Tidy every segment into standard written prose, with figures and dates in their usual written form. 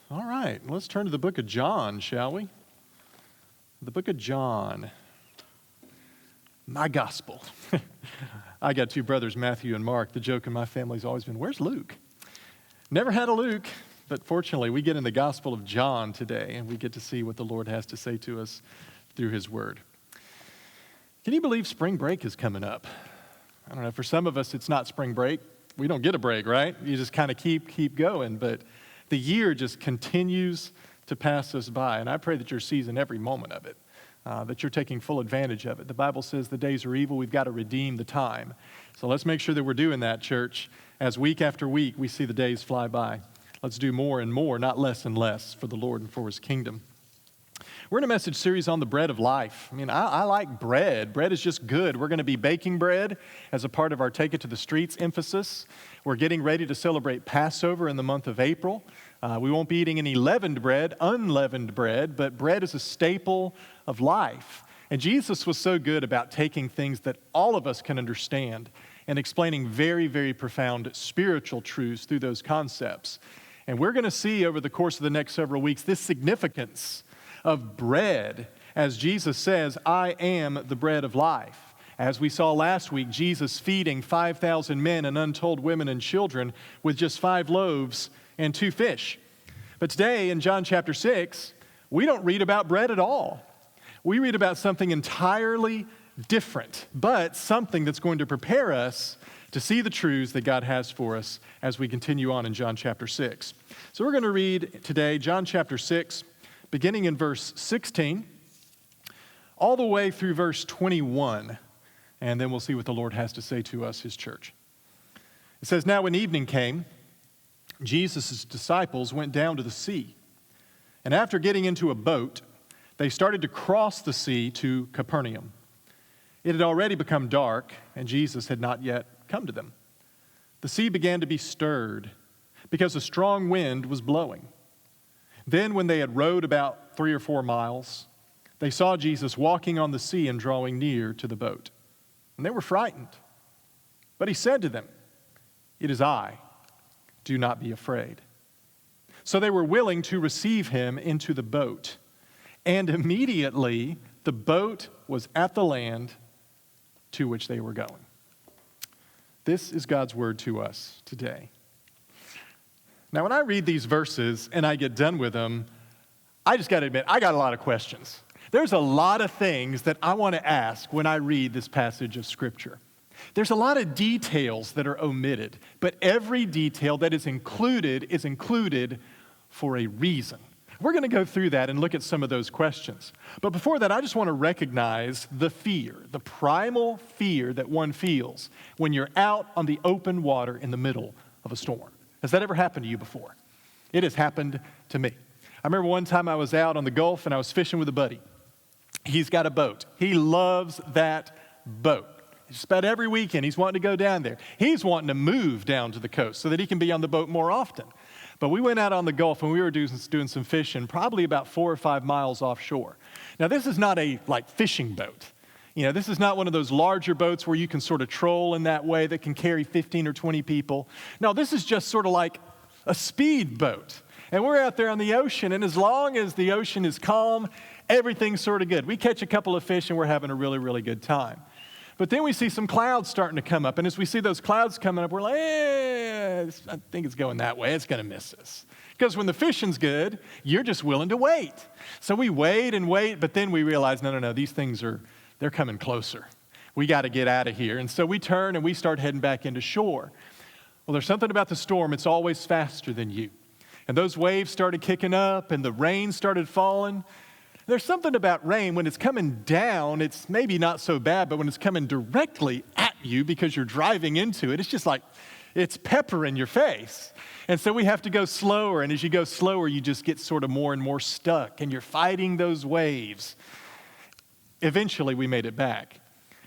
All right, let's turn to the book of John, shall we? The book of John, my gospel. I got two brothers, Matthew and Mark. The joke in my family's always been, where's Luke? Never had a Luke, but fortunately we get in the Gospel of John today, and we get to see what the Lord has to say to us through his word. Can you believe spring break is coming up? I don't know, for some of us it's not spring break. We don't get a break, right? You just kind of keep going, but the year just continues to pass us by, and I pray that you're seizing every moment of it, that you're taking full advantage of it. The Bible says the days are evil, we've got to redeem the time. So let's make sure that we're doing that, church, as week after week we see the days fly by. Let's do more and more, not less and less, for the Lord and for his kingdom. We're in a message series on the bread of life. I mean, I like bread. Bread is just good. We're going to be baking bread as a part of our Take It to the Streets emphasis. We're getting ready to celebrate Passover in the month of April. We won't be eating any unleavened bread, but bread is a staple of life. And Jesus was so good about taking things that all of us can understand and explaining very, very profound spiritual truths through those concepts. And we're going to see over the course of the next several weeks this significance of bread, as Jesus says, I am the bread of life. As we saw last week, Jesus feeding 5,000 men and untold women and children with just 5 loaves and 2 fish. But today in John chapter 6, we don't read about bread at all. We read about something entirely different, but something that's going to prepare us to see the truths that God has for us as we continue on in John chapter 6. So we're going to read today John chapter 6, beginning in verse 16, all the way through verse 21, and then we'll see what the Lord has to say to us, his church. It says, Now when evening came, Jesus' disciples went down to the sea, and after getting into a boat, they started to cross the sea to Capernaum. It had already become dark, and Jesus had not yet come to them. The sea began to be stirred, because a strong wind was blowing. Then when they had rowed about 3 or 4 miles, they saw Jesus walking on the sea and drawing near to the boat. And they were frightened. But he said to them, It is I. Do not be afraid. So they were willing to receive him into the boat. And immediately the boat was at the land to which they were going. This is God's word to us today. Now, when I read these verses and I get done with them, I just got to admit, I got a lot of questions. There's a lot of things that I want to ask when I read this passage of Scripture. There's a lot of details that are omitted, but every detail that is included for a reason. We're going to go through that and look at some of those questions. But before that, I just want to recognize the fear, the primal fear that one feels when you're out on the open water in the middle of a storm. Has that ever happened to you before? It has happened to me. I remember one time I was out on the Gulf and I was fishing with a buddy. He's got a boat. He loves that boat. Just about every weekend he's wanting to go down there. He's wanting to move down to the coast so that he can be on the boat more often. But we went out on the Gulf and we were doing some fishing, probably about 4 or 5 miles offshore. Now this is not a fishing boat. You know, this is not one of those larger boats where you can sort of troll in that way that can carry 15 or 20 people. No, this is just sort of like a speed boat. And we're out there on the ocean, and as long as the ocean is calm, everything's sort of good. We catch a couple of fish and we're having a really, really good time. But then we see some clouds starting to come up, and as we see those clouds coming up, we're like, I think it's going that way. It's going to miss us. Because when the fishing's good, you're just willing to wait. So we wait and wait, but then we realize, no, these things they're coming closer. We got to get out of here. And so we turn and we start heading back into shore. Well, there's something about the storm. It's always faster than you. And those waves started kicking up and the rain started falling. There's something about rain. When it's coming down, it's maybe not so bad, but when it's coming directly at you because you're driving into it, it's just like it's pepper in your face. And so we have to go slower. And as you go slower, you just get sort of more and more stuck and you're fighting those waves. Eventually, we made it back.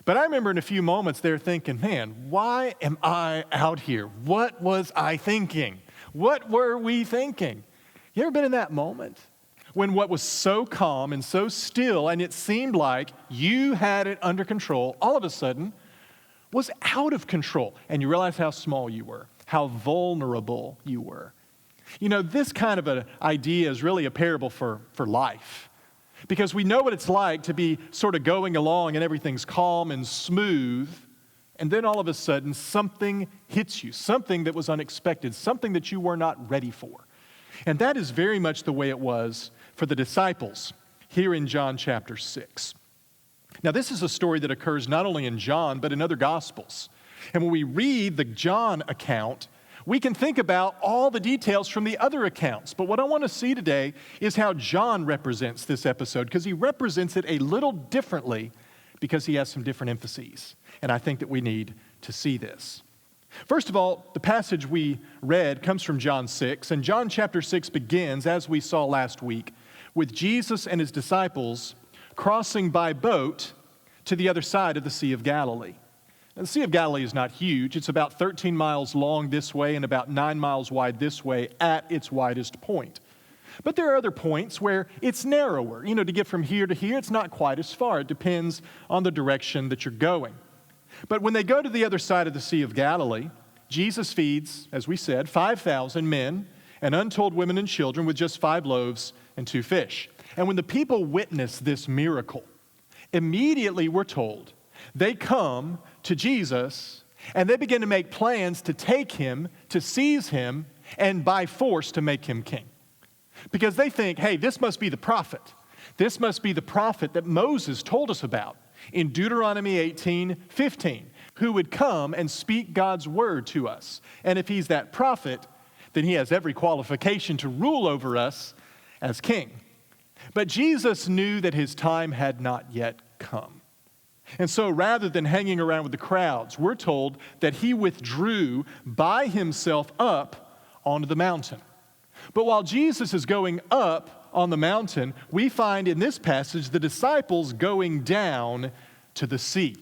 But I remember in a few moments there thinking, man, why am I out here? What was I thinking? What were we thinking? You ever been in that moment when what was so calm and so still and it seemed like you had it under control, all of a sudden was out of control, and you realize how small you were, how vulnerable you were? You know, this kind of an idea is really a parable for life. Because we know what it's like to be sort of going along and everything's calm and smooth, and then all of a sudden something hits you, something that was unexpected, something that you were not ready for. And that is very much the way it was for the disciples here in John chapter 6. Now, this is a story that occurs not only in John, but in other Gospels. And when we read the John account, we can think about all the details from the other accounts. But what I want to see today is how John represents this episode, because he represents it a little differently because he has some different emphases. And I think that we need to see this. First of all, the passage we read comes from John 6, and John chapter 6 begins, as we saw last week, with Jesus and his disciples crossing by boat to the other side of the Sea of Galilee. And the Sea of Galilee is not huge. It's about 13 miles long this way and about 9 miles wide this way at its widest point. But there are other points where it's narrower. You know, to get from here to here, it's not quite as far. It depends on the direction that you're going. But when they go to the other side of the Sea of Galilee, Jesus feeds, as we said, 5,000 men and untold women and children with just 5 loaves and 2 fish. And when the people witness this miracle, immediately we're told, they come to Jesus and they begin to make plans to take him, to seize him, and by force to make him king. Because they think, hey, this must be the prophet. This must be the prophet that Moses told us about in Deuteronomy 18:15, who would come and speak God's word to us. And if he's that prophet, then he has every qualification to rule over us as king. But Jesus knew that his time had not yet come. And so rather than hanging around with the crowds, we're told that he withdrew by himself up onto the mountain. But while Jesus is going up on the mountain, we find in this passage the disciples going down to the sea.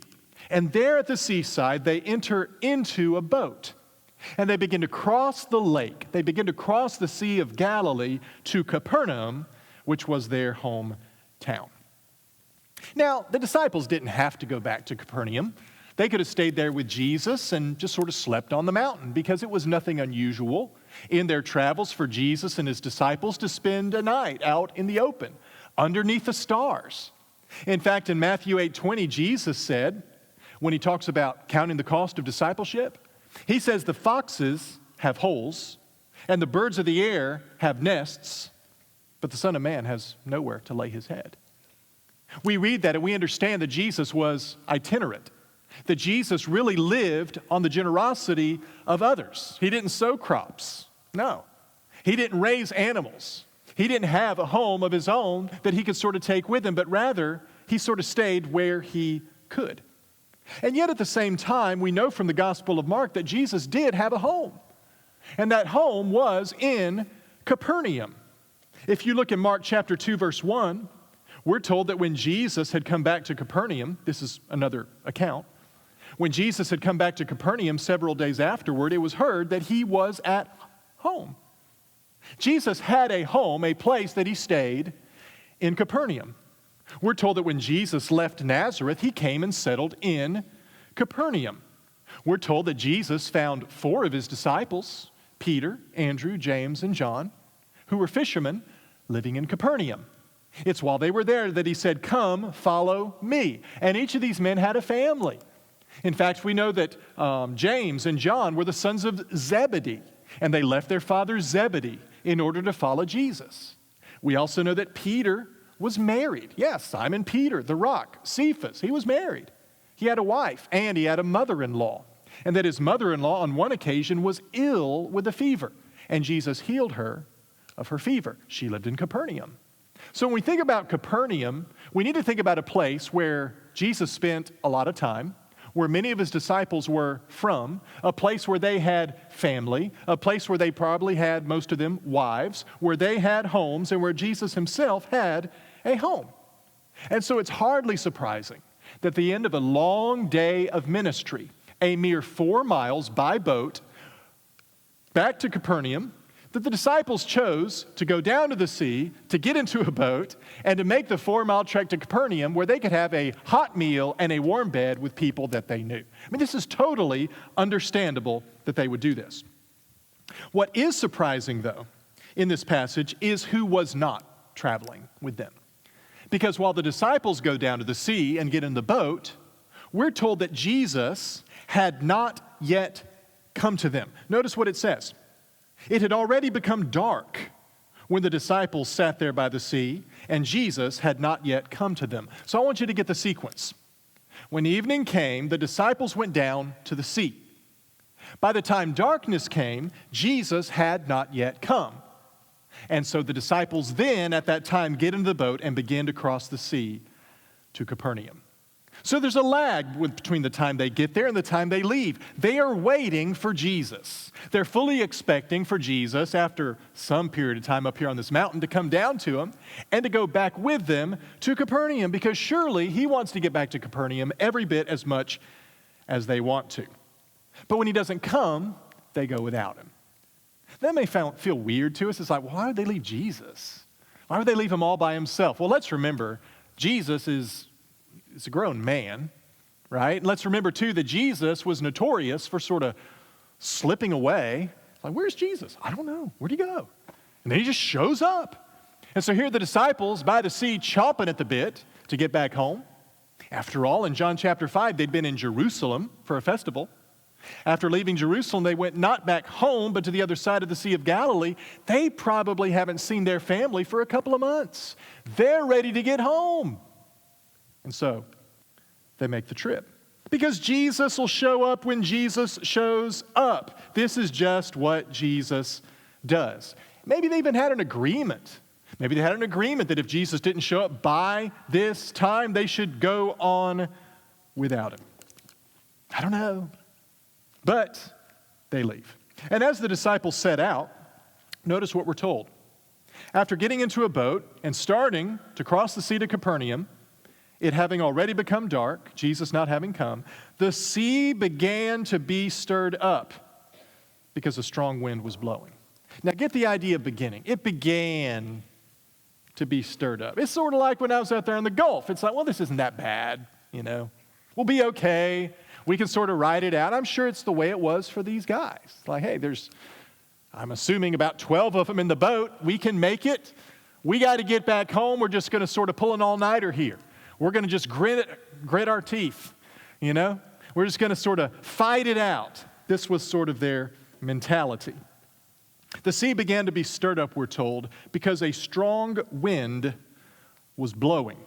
And there at the seaside, they enter into a boat. And they begin to cross the lake. They begin to cross the Sea of Galilee to Capernaum, which was their hometown. Now, the disciples didn't have to go back to Capernaum. They could have stayed there with Jesus and just sort of slept on the mountain, because it was nothing unusual in their travels for Jesus and his disciples to spend a night out in the open, underneath the stars. In fact, in Matthew 8:20, Jesus said, when he talks about counting the cost of discipleship, he says the foxes have holes and the birds of the air have nests, but the Son of Man has nowhere to lay his head. We read that and we understand that Jesus was itinerant, that Jesus really lived on the generosity of others. He didn't sow crops. No. He didn't raise animals. He didn't have a home of his own that he could sort of take with him, but rather he sort of stayed where he could. And yet at the same time, we know from the Gospel of Mark that Jesus did have a home. And that home was in Capernaum. If you look in Mark chapter 2, verse 1, we're told that when Jesus had come back to Capernaum, this is another account, when Jesus had come back to Capernaum several days afterward, it was heard that he was at home. Jesus had a home, a place that he stayed in Capernaum. We're told that when Jesus left Nazareth, he came and settled in Capernaum. We're told that Jesus found 4 of his disciples, Peter, Andrew, James, and John, who were fishermen living in Capernaum. It's while they were there that he said, "Come, follow me." And each of these men had a family. In fact, we know that James and John were the sons of Zebedee, and they left their father Zebedee in order to follow Jesus. We also know that Peter was married. Yes, Simon Peter, the rock, Cephas, he was married. He had a wife, and he had a mother-in-law. And that his mother-in-law on one occasion was ill with a fever, and Jesus healed her of her fever. She lived in Capernaum. So when we think about Capernaum, we need to think about a place where Jesus spent a lot of time, where many of his disciples were from, a place where they had family, a place where they probably had, most of them, wives, where they had homes, and where Jesus himself had a home. And so it's hardly surprising that at the end of a long day of ministry, a mere 4 miles by boat back to Capernaum, that the disciples chose to go down to the sea, to get into a boat, and to make the 4-mile trek to Capernaum, where they could have a hot meal and a warm bed with people that they knew. I mean, this is totally understandable that they would do this. What is surprising, though, in this passage is who was not traveling with them. Because while the disciples go down to the sea and get in the boat, we're told that Jesus had not yet come to them. Notice what it says. It had already become dark when the disciples sat there by the sea, and Jesus had not yet come to them. So I want you to get the sequence. When evening came, the disciples went down to the sea. By the time darkness came, Jesus had not yet come. And so the disciples then, at that time, get into the boat and begin to cross the sea to Capernaum. So there's a lag between the time they get there and the time they leave. They are waiting for Jesus. They're fully expecting for Jesus, after some period of time up here on this mountain, to come down to them and to go back with them to Capernaum, because surely he wants to get back to Capernaum every bit as much as they want to. But when he doesn't come, they go without him. That may feel weird to us. It's like, well, why would they leave Jesus? Why would they leave him all by himself? Well, let's remember, Jesus is a grown man, right? And let's remember, too, that Jesus was notorious for sort of slipping away. Like, where's Jesus? I don't know. Where'd he go? And then he just shows up. And so here are the disciples by the sea chomping at the bit to get back home. After all, in John chapter 5, they'd been in Jerusalem for a festival. After leaving Jerusalem, they went not back home, but to the other side of the Sea of Galilee. They probably haven't seen their family for a couple of months. They're ready to get home. And so they make the trip. Because Jesus will show up when Jesus shows up. This is just what Jesus does. Maybe they even had an agreement. Maybe they had an agreement that if Jesus didn't show up by this time, they should go on without him. I don't know. But they leave. And as the disciples set out, notice what we're told. After getting into a boat and starting to cross the sea to Capernaum, it having already become dark, Jesus not having come, the sea began to be stirred up because a strong wind was blowing. Now get the idea of beginning. It began to be stirred up. It's sort of like when I was out there in the Gulf. It's like, well, this isn't that bad, you know. We'll be okay. We can sort of ride it out. I'm sure it's the way it was for these guys. Like, hey, I'm assuming about 12 of them in the boat. We can make it. We got to get back home. We're just going to sort of pull an all-nighter here. We're going to just grit our teeth, you know? We're just going to sort of fight it out. This was sort of their mentality. The sea began to be stirred up, we're told, because a strong wind was blowing.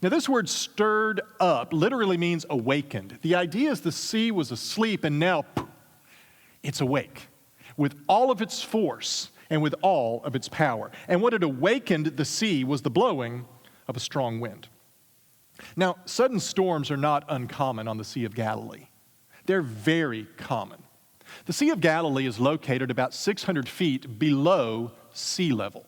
Now, this word stirred up literally means awakened. The idea is the sea was asleep and now it's awake with all of its force and with all of its power. And what had awakened the sea was the blowing of a strong wind. Now, sudden storms are not uncommon on the Sea of Galilee. They're very common. The Sea of Galilee is located about 600 feet below sea level.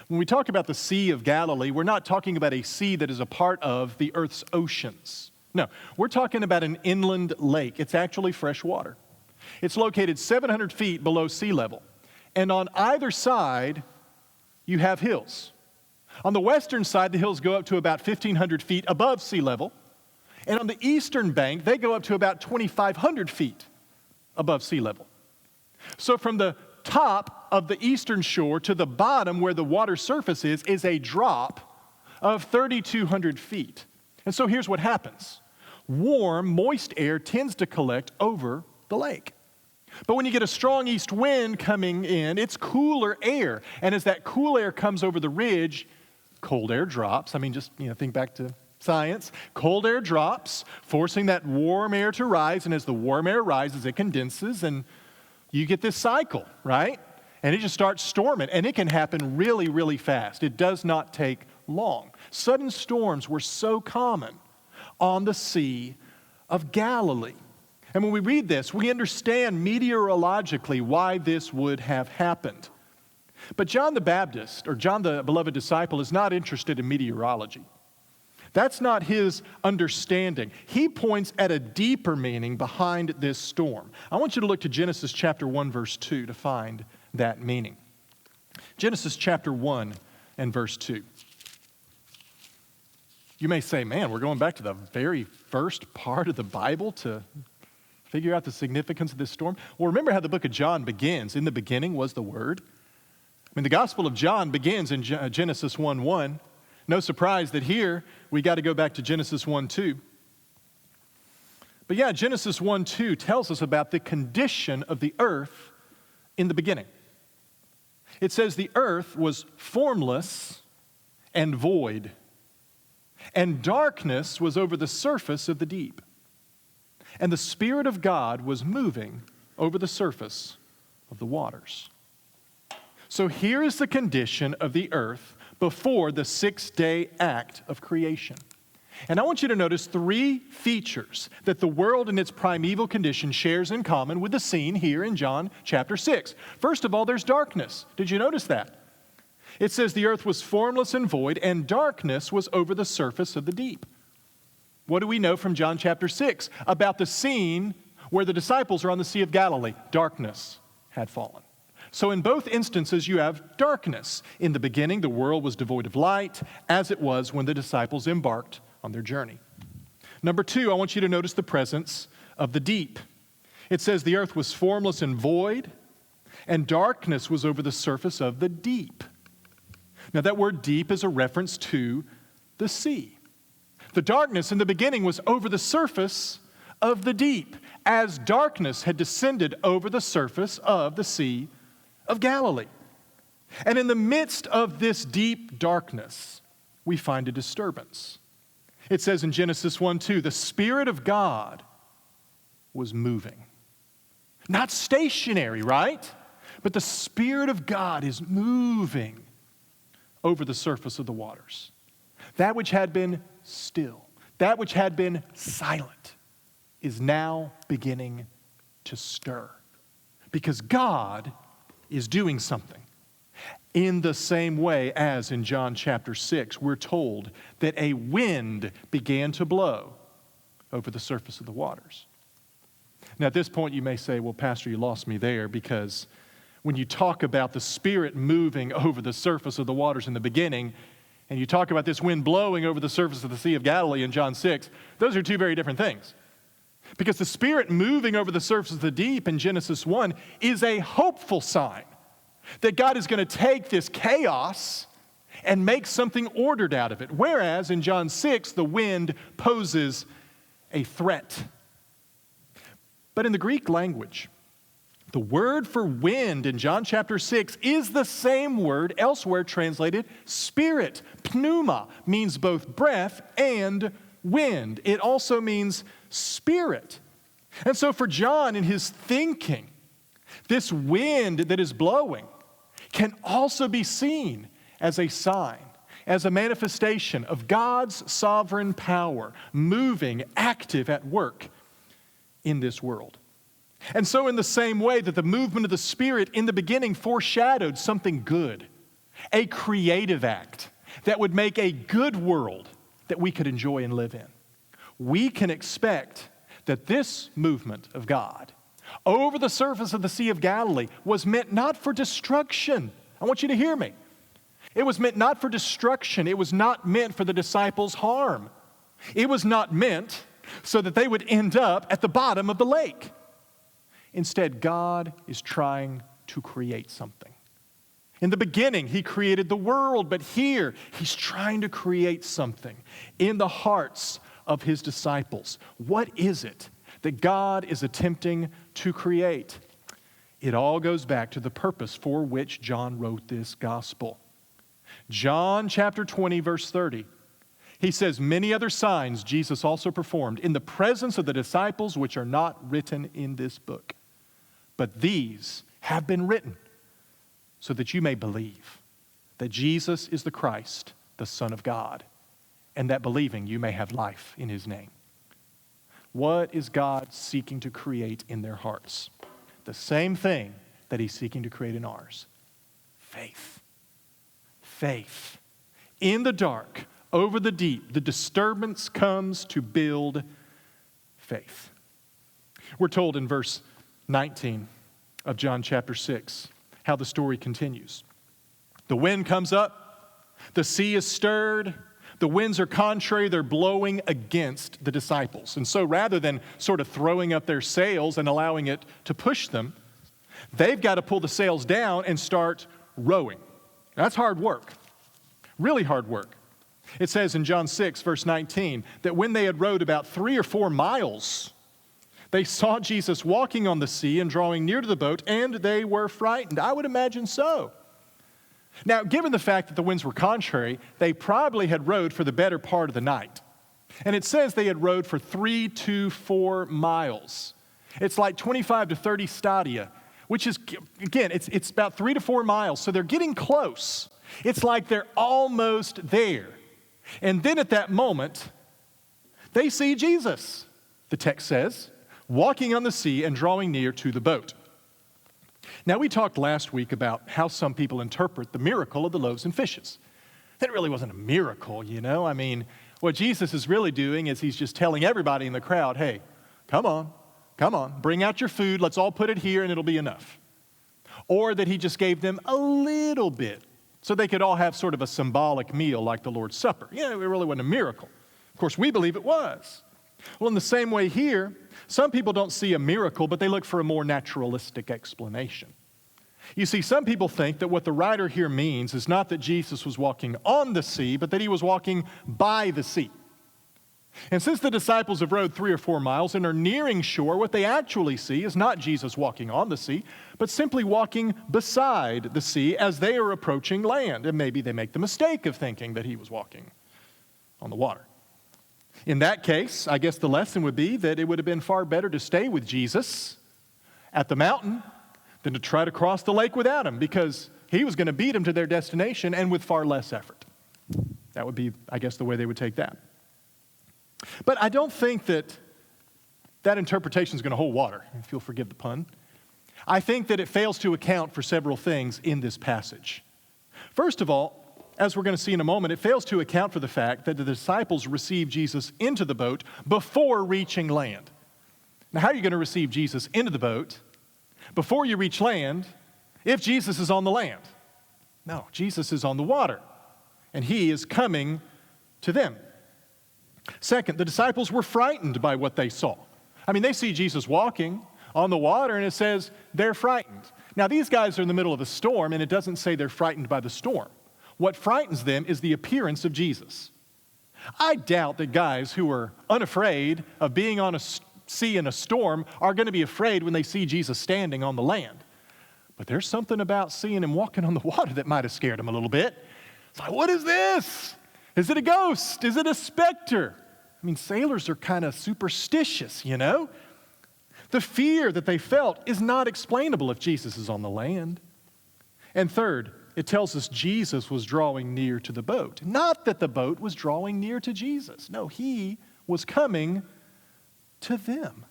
When we talk about the Sea of Galilee, we're not talking about a sea that is a part of the earth's oceans. No, we're talking about an inland lake. It's actually fresh water. It's located 700 feet below sea level. And on either side, you have hills. On the western side, the hills go up to about 1,500 feet above sea level. And on the eastern bank, they go up to about 2,500 feet above sea level. So from the top of the eastern shore to the bottom where the water surface is a drop of 3,200 feet. And so here's what happens. Warm, moist air tends to collect over the lake. But when you get a strong east wind coming in, it's cooler air. And as that cool air comes over the ridge, cold air drops. I mean, just think back to science. Cold air drops, forcing that warm air to rise. And as the warm air rises, it condenses, and you get this cycle, right? And it just starts storming. And it can happen really, really fast. It does not take long. Sudden storms were so common on the Sea of Galilee. And when we read this, we understand meteorologically why this would have happened. But John the Baptist, or John the beloved disciple, is not interested in meteorology. That's not his understanding. He points at a deeper meaning behind this storm. I want you to look to Genesis chapter 1, verse 2 to find that meaning. Genesis chapter 1 and verse 2. You may say, man, we're going back to the very first part of the Bible to figure out the significance of this storm. Well, remember how the book of John begins. In the beginning was the Word. mean, the Gospel of John begins in Genesis 1:1. No surprise that here we got to go back to Genesis 1:2. But yeah, Genesis 1:2 tells us about the condition of the earth in the beginning. It says the earth was formless and void, and darkness was over the surface of the deep. And the Spirit of God was moving over the surface of the waters. So here is the condition of the earth before the six-day act of creation. And I want you to notice three features that the world in its primeval condition shares in common with the scene here in John chapter 6. First of all, there's darkness. Did you notice that? It says the earth was formless and void, and darkness was over the surface of the deep. What do we know from John chapter 6 about the scene where the disciples are on the Sea of Galilee? Darkness had fallen. So in both instances, you have darkness. In the beginning, the world was devoid of light, as it was when the disciples embarked on their journey. Number two, I want you to notice the presence of the deep. It says the earth was formless and void, and darkness was over the surface of the deep. Now that word deep is a reference to the sea. The darkness in the beginning was over the surface of the deep, as darkness had descended over the surface of the Sea of Galilee. And in the midst of this deep darkness, we find a disturbance. It says in Genesis 1:2, the Spirit of God was moving. Not stationary, right? But the Spirit of God is moving over the surface of the waters. That which had been still, that which had been silent, is now beginning to stir. Because God is doing something. In the same way as in John chapter 6, we're told that a wind began to blow over the surface of the waters. Now at this point you may say, well, Pastor, you lost me there, because when you talk about the Spirit moving over the surface of the waters in the beginning, and you talk about this wind blowing over the surface of the Sea of Galilee in John 6, those are two very different things. Because the Spirit moving over the surface of the deep in Genesis 1 is a hopeful sign that God is going to take this chaos and make something ordered out of it. Whereas in John 6, the wind poses a threat. But in the Greek language, the word for wind in John chapter 6 is the same word elsewhere translated spirit. Pneuma means both breath and wind. It also means spirit. And so for John in his thinking, this wind that is blowing can also be seen as a sign, as a manifestation of God's sovereign power, moving, active at work in this world. And so in the same way that the movement of the Spirit in the beginning foreshadowed something good, a creative act that would make a good world that we could enjoy and live in, we can expect that this movement of God over the surface of the Sea of Galilee was meant not for destruction. I want you to hear me. It was meant not for destruction. It was not meant for the disciples' harm. It was not meant so that they would end up at the bottom of the lake. Instead, God is trying to create something. In the beginning, He created the world, but here He's trying to create something in the hearts of His disciples. What is it that God is attempting to create? It all goes back to the purpose for which John wrote this gospel. John chapter 20, verse 30. He says, many other signs Jesus also performed in the presence of the disciples, which are not written in this book. But these have been written so that you may believe that Jesus is the Christ, the Son of God, and that believing you may have life in His name. What is God seeking to create in their hearts? The same thing that He's seeking to create in ours. Faith. Faith. In the dark, over the deep, the disturbance comes to build faith. We're told in verse 19 of John chapter 6 how the story continues. The wind comes up, the sea is stirred, the winds are contrary, they're blowing against the disciples. And so rather than sort of throwing up their sails and allowing it to push them, they've got to pull the sails down and start rowing. That's hard work, really hard work. It says in John 6, verse 19, that when they had rowed about 3 or 4 miles, they saw Jesus walking on the sea and drawing near to the boat, and they were frightened. I would imagine so. Now, given the fact that the winds were contrary, they probably had rowed for the better part of the night. And it says they had rowed for 3 to 4 miles. It's like 25 to 30 stadia, which is, again, it's about 3 to 4 miles. So they're getting close. It's like they're almost there. And then at that moment, they see Jesus, the text says, walking on the sea and drawing near to the boat. Now, we talked last week about how some people interpret the miracle of the loaves and fishes. That really wasn't a miracle, you know. I mean, what Jesus is really doing is he's just telling everybody in the crowd, hey, come on, bring out your food, let's all put it here and it'll be enough. Or that he just gave them a little bit so they could all have sort of a symbolic meal like the Lord's Supper. Yeah, it really wasn't a miracle. Of course, we believe it was. Well, in the same way here, some people don't see a miracle, but they look for a more naturalistic explanation. You see, some people think that what the writer here means is not that Jesus was walking on the sea, but that he was walking by the sea. And since the disciples have rowed 3 or 4 miles and are nearing shore, what they actually see is not Jesus walking on the sea, but simply walking beside the sea as they are approaching land. And maybe they make the mistake of thinking that he was walking on the water. In that case, I guess the lesson would be that it would have been far better to stay with Jesus at the mountain than to try to cross the lake without him, because he was going to beat them to their destination and with far less effort. That would be, I guess, the way they would take that. But I don't think that interpretation is going to hold water, if you'll forgive the pun. I think that it fails to account for several things in this passage. First of all, as we're going to see in a moment, it fails to account for the fact that the disciples received Jesus into the boat before reaching land. Now, how are you going to receive Jesus into the boat before you reach land if Jesus is on the land? No, Jesus is on the water, and he is coming to them. Second, the disciples were frightened by what they saw. I mean, they see Jesus walking on the water, and it says they're frightened. Now, these guys are in the middle of a storm, and it doesn't say they're frightened by the storm. What frightens them is the appearance of Jesus. I doubt that guys who are unafraid of being on a sea in a storm are going to be afraid when they see Jesus standing on the land. But there's something about seeing him walking on the water that might have scared them a little bit. It's like, what is this? Is it a ghost? Is it a specter? I mean, sailors are kind of superstitious, you know? The fear that they felt is not explainable if Jesus is on the land. And third, it tells us Jesus was drawing near to the boat. Not that the boat was drawing near to Jesus. No, he was coming to them.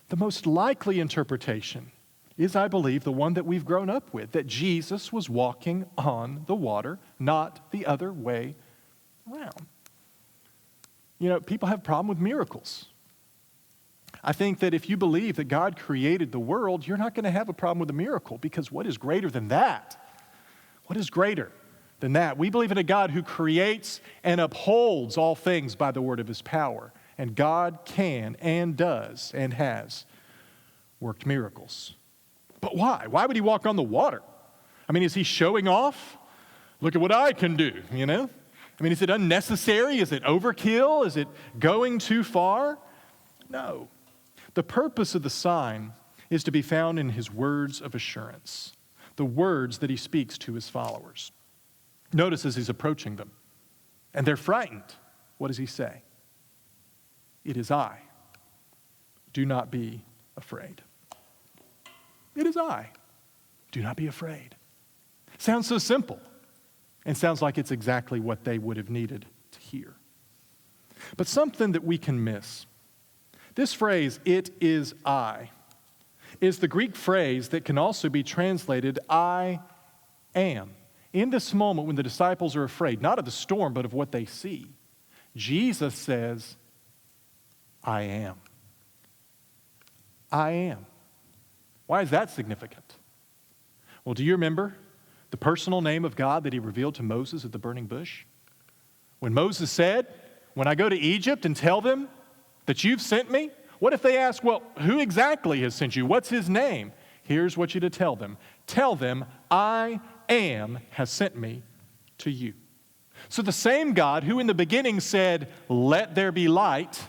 The most likely interpretation is, I believe, the one that we've grown up with, that Jesus was walking on the water, not the other way around. You know, people have a problem with miracles. I think that if you believe that God created the world, you're not going to have a problem with a miracle, because what is greater than that? What is greater than that? We believe in a God who creates and upholds all things by the word of his power. And God can and does and has worked miracles. But why? Why would he walk on the water? I mean, is he showing off? Look at what I can do, you know? I mean, is it unnecessary? Is it overkill? Is it going too far? No. The purpose of the sign is to be found in his words of assurance, the words that he speaks to his followers. Notice as he's approaching them, and they're frightened. What does he say? It is I. Do not be afraid. It is I. Do not be afraid. Sounds so simple, and sounds like it's exactly what they would have needed to hear. But something that we can miss. This phrase, it is I, is the Greek phrase that can also be translated, I am. In this moment when the disciples are afraid, not of the storm, but of what they see, Jesus says, I am. I am. Why is that significant? Well, do you remember the personal name of God that he revealed to Moses at the burning bush? When Moses said, when I go to Egypt and tell them that you've sent me, what if they ask, well, who exactly has sent you? What's his name? Here's what you to tell them. Tell them, I am has sent me to you. So the same God who in the beginning said, let there be light,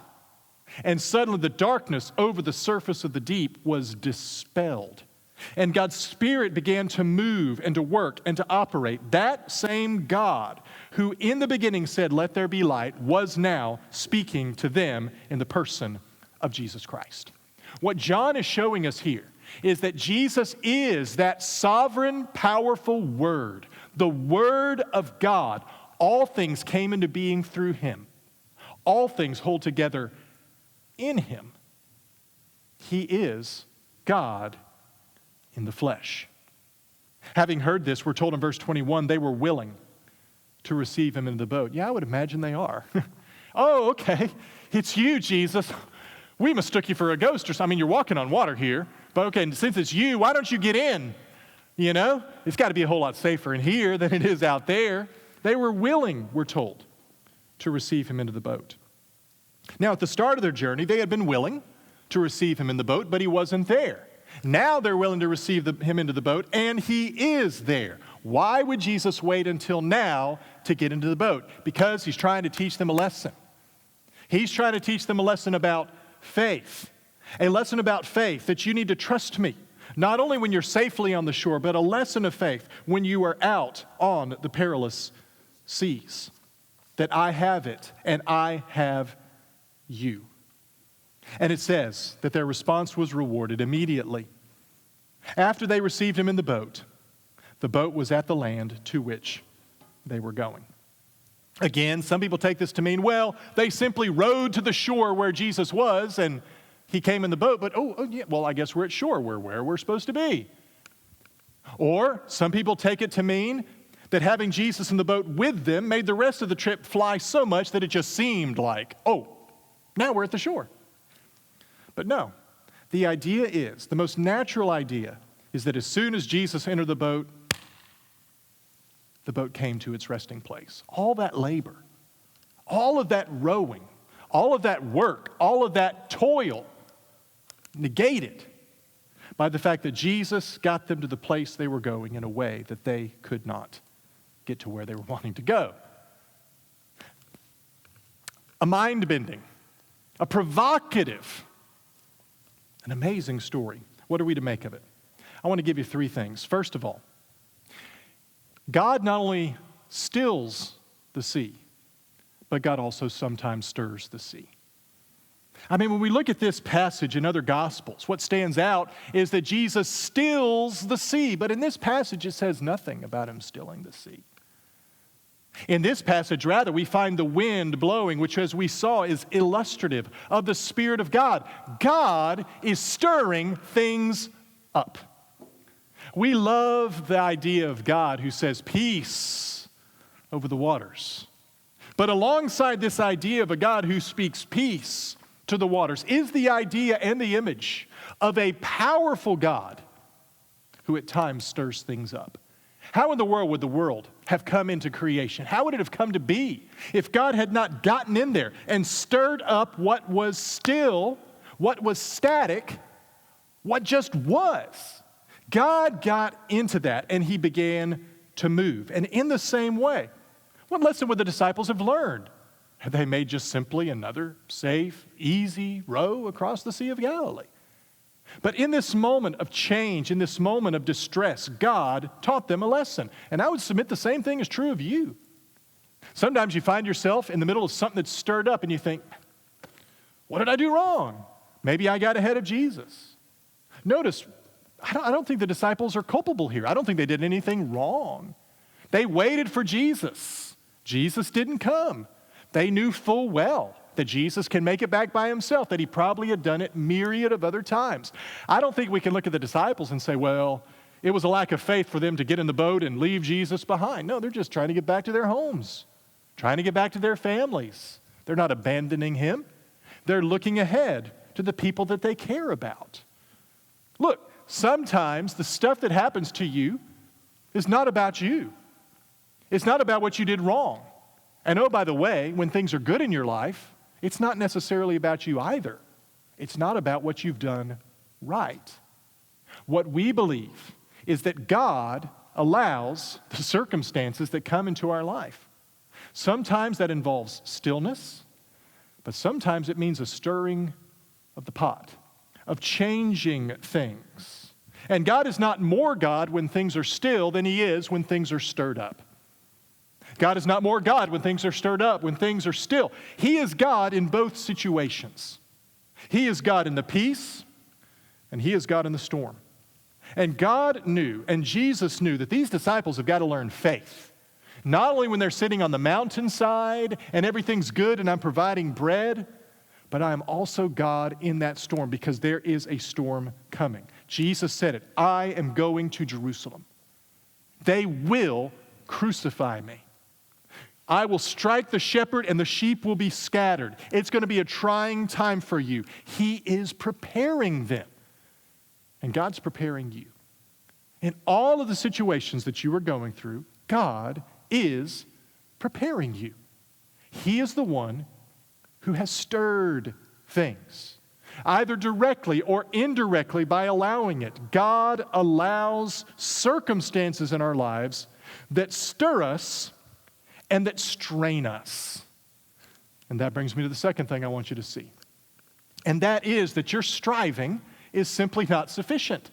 and suddenly the darkness over the surface of the deep was dispelled. And God's Spirit began to move and to work and to operate. That same God who in the beginning said, let there be light, was now speaking to them in the person of Jesus Christ. What John is showing us here is that Jesus is that sovereign, powerful Word, the Word of God. All things came into being through him. All things hold together in him. He is God in the flesh. Having heard this, we're told in verse 21, they were willing to receive him into the boat. Yeah, I would imagine they are. Oh, okay. It's you, Jesus. We mistook you for a ghost or something. I mean, you're walking on water here. But okay, since it's you, why don't you get in? You know, it's got to be a whole lot safer in here than it is out there. They were willing, we're told, to receive him into the boat. Now, at the start of their journey, they had been willing to receive him in the boat, but he wasn't there. Now they're willing to receive him into the boat, and he is there. Why would Jesus wait until now to get into the boat? Because he's trying to teach them a lesson. He's trying to teach them a lesson about faith. A lesson about faith that you need to trust me. Not only when you're safely on the shore, but a lesson of faith when you are out on the perilous seas. That I have it, and I have you. And it says that their response was rewarded immediately. After they received him in the boat was at the land to which they were going. Again, some people take this to mean, well, they simply rowed to the shore where Jesus was and he came in the boat, but yeah, well, I guess we're at shore. We're where we're supposed to be. Or some people take it to mean that having Jesus in the boat with them made the rest of the trip fly so much that it just seemed like, oh, now we're at the shore. But no, the idea is, the most natural idea is that as soon as Jesus entered the boat came to its resting place. All that labor, all of that rowing, all of that work, all of that toil negated by the fact that Jesus got them to the place they were going in a way that they could not get to where they were wanting to go. A mind-bending, a provocative, an amazing story. What are we to make of it? I want to give you three things. First of all, God not only stills the sea, but God also sometimes stirs the sea. I mean, when we look at this passage in other Gospels, what stands out is that Jesus stills the sea, but in this passage it says nothing about him stilling the sea. In this passage, rather, we find the wind blowing, which, as we saw, is illustrative of the Spirit of God. God is stirring things up. We love the idea of God who says, peace over the waters. But alongside this idea of a God who speaks peace to the waters is the idea and the image of a powerful God who at times stirs things up. How in the world would the world have come into creation? How would it have come to be if God had not gotten in there and stirred up what was still, what was static, what just was? God got into that and he began to move. And in the same way, what lesson would the disciples have learned? Had they made just simply another safe, easy row across the Sea of Galilee? But in this moment of change, in this moment of distress, God taught them a lesson. And I would submit the same thing is true of you. Sometimes you find yourself in the middle of something that's stirred up and you think, what did I do wrong? Maybe I got ahead of Jesus. Notice, I don't think the disciples are culpable here. I don't think they did anything wrong. They waited for Jesus. Jesus didn't come. They knew full well that Jesus can make it back by himself, that he probably had done it myriad of other times. I don't think we can look at the disciples and say, well, it was a lack of faith for them to get in the boat and leave Jesus behind. No, they're just trying to get back to their homes, trying to get back to their families. They're not abandoning him. They're looking ahead to the people that they care about. Look, sometimes the stuff that happens to you is not about you. It's not about what you did wrong. And oh, by the way, when things are good in your life, it's not necessarily about you either. It's not about what you've done right. What we believe is that God allows the circumstances that come into our life. Sometimes that involves stillness, but sometimes it means a stirring of the pot, of changing things. And God is not more God when things are still than he is when things are stirred up. God is not more God when things are stirred up, when things are still. He is God in both situations. He is God in the peace, and he is God in the storm. And God knew, and Jesus knew, that these disciples have got to learn faith. Not only when they're sitting on the mountainside and everything's good and I'm providing bread, but I am also God in that storm because there is a storm coming. Jesus said it, I am going to Jerusalem. They will crucify me. I will strike the shepherd and the sheep will be scattered. It's going to be a trying time for you. He is preparing them. And God's preparing you. In all of the situations that you are going through, God is preparing you. He is the one who has stirred things, either directly or indirectly by allowing it. God allows circumstances in our lives that stir us and that strain us. And that brings me to the second thing I want you to see. And that is that your striving is simply not sufficient.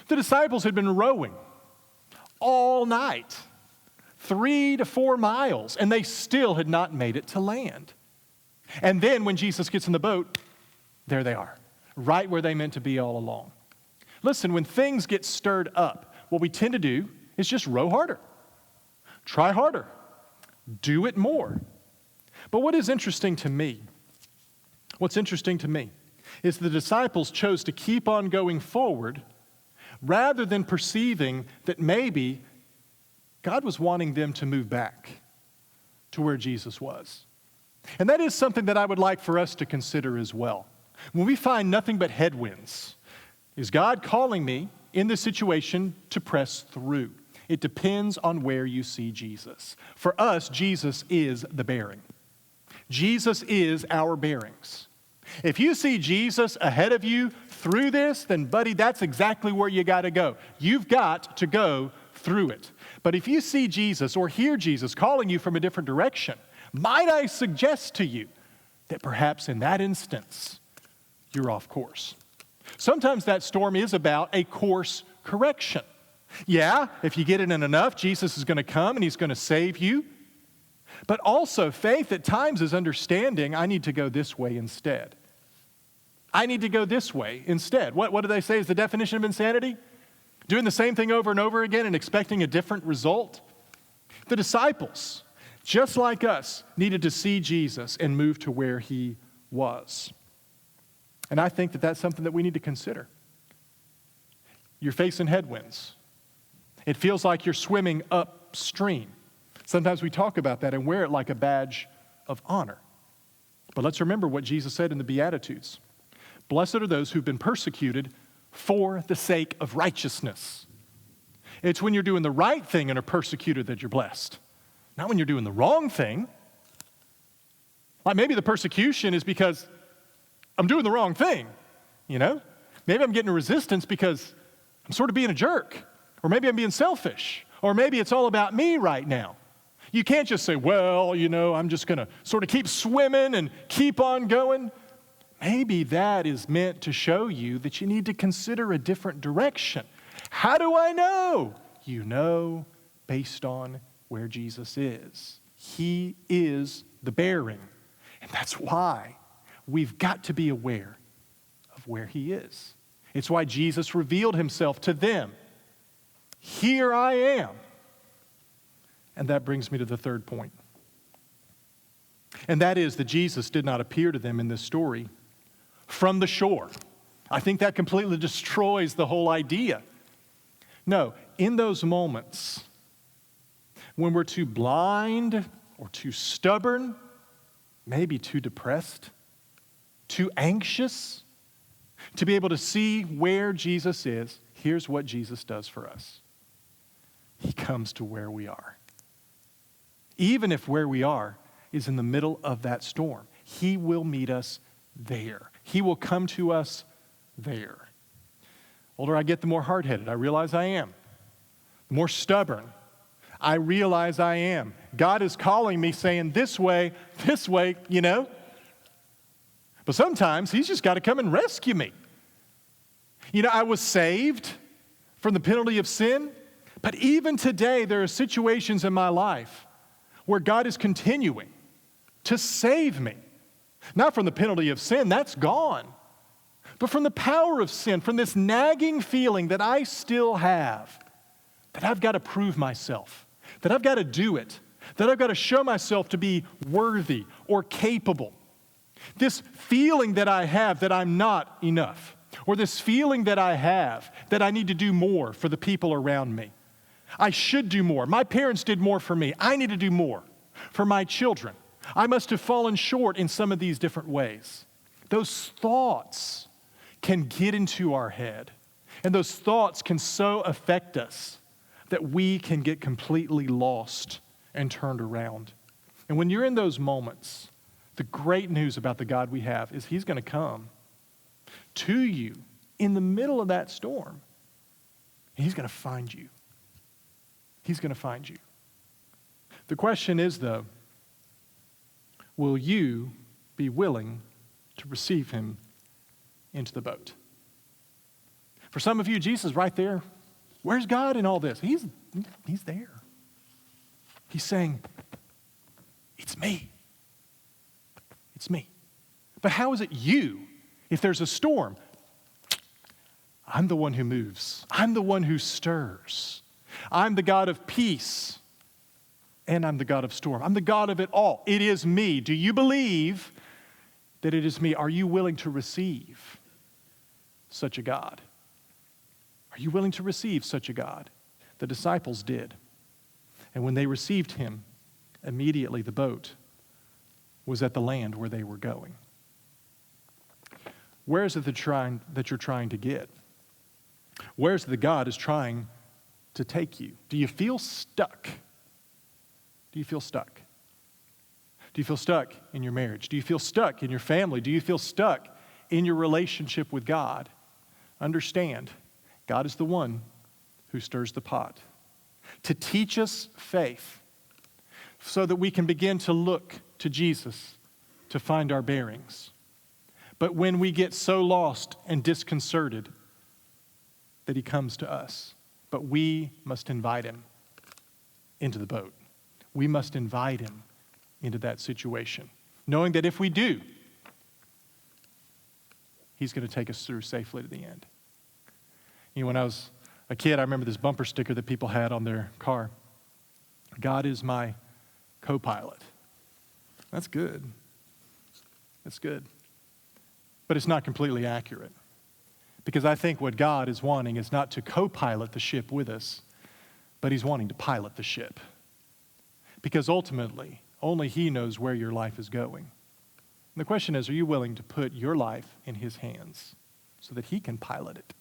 The disciples had been rowing all night, 3 to 4 miles, and they still had not made it to land. And then when Jesus gets in the boat, there they are, right where they meant to be all along. Listen, when things get stirred up, what we tend to do is just row harder, try harder, do it more. But what's interesting to me is the disciples chose to keep on going forward rather than perceiving that maybe God was wanting them to move back to where Jesus was. And that is something that I would like for us to consider as well. When we find nothing but headwinds, is God calling me in this situation to press through? It depends on where you see Jesus. For us, Jesus is the bearing. Jesus is our bearings. If you see Jesus ahead of you through this, then buddy, that's exactly where you got to go. You've got to go through it. But if you see Jesus or hear Jesus calling you from a different direction, might I suggest to you that perhaps in that instance, you're off course. Sometimes that storm is about a course correction. Yeah, if you get it in enough, Jesus is going to come and he's going to save you. But also, faith at times is understanding, I need to go this way instead. I need to go this way instead. What do they say is the definition of insanity? Doing the same thing over and over again and expecting a different result. The disciples, just like us, needed to see Jesus and move to where he was. And I think that that's something that we need to consider. You're facing headwinds. It feels like you're swimming upstream. Sometimes we talk about that and wear it like a badge of honor. But let's remember what Jesus said in the Beatitudes. Blessed are those who've been persecuted for the sake of righteousness. It's when you're doing the right thing and are persecuted that you're blessed. Not when you're doing the wrong thing. Like maybe the persecution is because I'm doing the wrong thing, you know? Maybe I'm getting a resistance because I'm sort of being a jerk. Or maybe I'm being selfish. Or maybe it's all about me right now. You can't just say, well, you know, I'm just going to sort of keep swimming and keep on going. Maybe that is meant to show you that you need to consider a different direction. How do I know? You know based on where Jesus is. He is the bearing. And that's why we've got to be aware of where he is. It's why Jesus revealed himself to them. Here I am. And that brings me to the third point. And that is that Jesus did not appear to them in this story from the shore. I think that completely destroys the whole idea. No, in those moments when we're too blind or too stubborn, maybe too depressed, too anxious to be able to see where Jesus is, here's what Jesus does for us. He comes to where we are. Even if where we are is in the middle of that storm, he will meet us there. He will come to us there. Older I get, the more hard-headed I realize I am. the more stubborn I realize I am. God is calling me saying, this way, you know. But sometimes he's just got to come and rescue me. You know, I was saved from the penalty of sin, but even today there are situations in my life where God is continuing to save me. Not from the penalty of sin, that's gone. But from the power of sin, from this nagging feeling that I still have, that I've got to prove myself, that I've got to do it, that I've got to show myself to be worthy or capable. This feeling that I have that I'm not enough, or this feeling that I have that I need to do more for the people around me. I should do more. My parents did more for me. I need to do more for my children. I must have fallen short in some of these different ways. Those thoughts can get into our head, and those thoughts can so affect us that we can get completely lost and turned around. And when you're in those moments, the great news about the God we have is he's going to come to you in the middle of that storm, and he's going to find you. He's going to find you. The question is, though, will you be willing to receive him into the boat? For some of you, Jesus is right there. Where's God in all this? He's there. He's saying, it's me. It's me. But how is it you? If there's a storm, I'm the one who moves. I'm the one who stirs. I'm the God of peace, and I'm the God of storm. I'm the God of it all. It is me. Do you believe that it is me? Are you willing to receive such a God? Are you willing to receive such a God? The disciples did. And when they received him, immediately the boat was at the land where they were going. Where is it that you're trying to get? Where is it that God is trying to take you? Do you feel stuck? Do you feel stuck? Do you feel stuck in your marriage? Do you feel stuck in your family? Do you feel stuck in your relationship with God? Understand, God is the one who stirs the pot to teach us faith so that we can begin to look to Jesus to find our bearings. But when we get so lost and disconcerted that he comes to us, but we must invite him into the boat. We must invite him into that situation, knowing that if we do, he's going to take us through safely to the end. You know, when I was a kid, I remember this bumper sticker that people had on their car. God is my co-pilot. That's good. That's good. But it's not completely accurate. Because I think what God is wanting is not to co-pilot the ship with us, but he's wanting to pilot the ship. Because ultimately, only he knows where your life is going. And the question is, are you willing to put your life in his hands so that he can pilot it,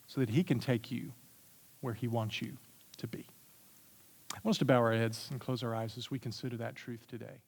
so that he can take you where he wants you to be? I want us to bow our heads and close our eyes as we consider that truth today.